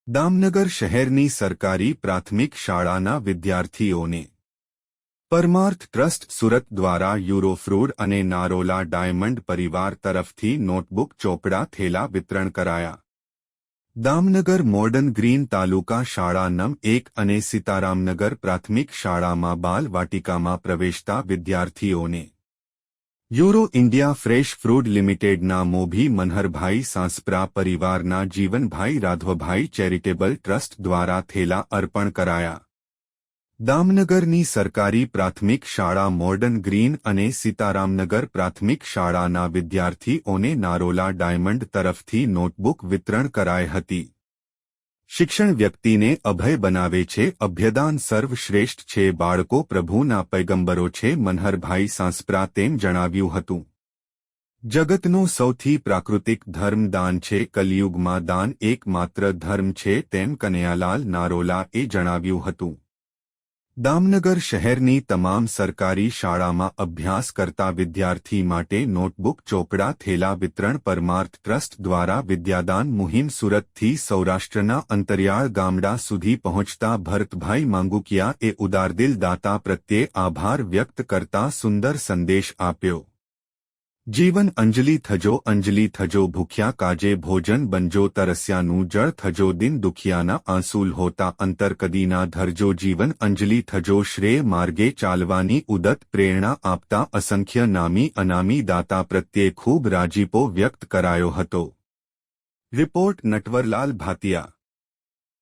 દામનગર શહેરની સરકારી પ્રાથમિક શાળાના વિદ્યાર્થીઓને પરમાર્થ ટ્રસ્ટ સુરત દ્વારા યુરોફ્રૂડ અને નારોલા ડાયમંડ પરિવાર તરફથી નોટબુક ચોપડા થેલા વિતરણ કરાયા. દામનગર મોર્ડન ગ્રીન તાલુકા શાળા નં 1 અને સીતારામનગર પ્રાથમિક શાળામાં બાલ વાટિકામાં પ્રવેશતા વિદ્યાર્થીઓને યુરો ઇન્ડિયા ફ્રેશ ફ્રૂડ લિમિટેડના મોભી મનહરભાઈ સાંસપરા પરિવારના જીવનભાઈ રાઘવભાઈ ચેરિટેબલ ટ્રસ્ટ દ્વારા થેલા અર્પણ કરાયા. દામનગરની સરકારી પ્રાથમિક શાળા મોર્ડન ગ્રીન અને સીતારામનગર પ્રાથમિક શાળાના વિદ્યાર્થીઓને નારોલા ડાયમંડ તરફથી નોટબુક વિતરણ કરાઈ હતી. શિક્ષણ વ્યક્તિને અભય બનાવે છે, અભ્યદાન સર્વશ્રેષ્ઠ છે, બાળકો પ્રભુના પૈગંબરો છે, મનહરભાઈ સાંસપરા તેમ જણાવ્યું હતું. જગતનો સૌથી પ્રાકૃતિક ધર્મ દાન છે, કલિયુગમાં દાન એકમાત્ર ધર્મ છે તેમ કનૈયાલાલ નારોલાએ જણાવ્યું હતું. દામનગર શહેરની તમામ સરકારી શાળામાં અભ્યાસ કરતા વિદ્યાર્થી માટે નોટબુક ચોપડા થેલા વિતરણ પરમાર્થ ટ્રસ્ટ દ્વારા વિદ્યાદાન મુહિમ સુરતથી સૌરાષ્ટ્રના અંતરિયાળ ગામડા સુધી પહોંચતા ભરતભાઈ માંગુકિયાએ ઉદારદિલ દાતા પ્રત્યે આભાર વ્યક્ત કરતા સુંદર સંદેશ આપ્યો. જીવન અંજલિ થજો ભૂખ્યા કાજે ભોજન બનજો, તરસ્યાનું જળ થજો, દિન દુખિયાના આંસુલ હોતા અંતર કદી ના ધરજો, જીવન અંજલિ થજો, શ્રેય માર્ગે ચાલવાની ઉદત પ્રેરણા આપતા અસંખ્ય નામી અનામી દાતા પ્રત્યે ખૂબ રાજીપો વ્યક્ત કરાયો હતો. રિપોર્ટ નટવરલાલ ભાતિયા.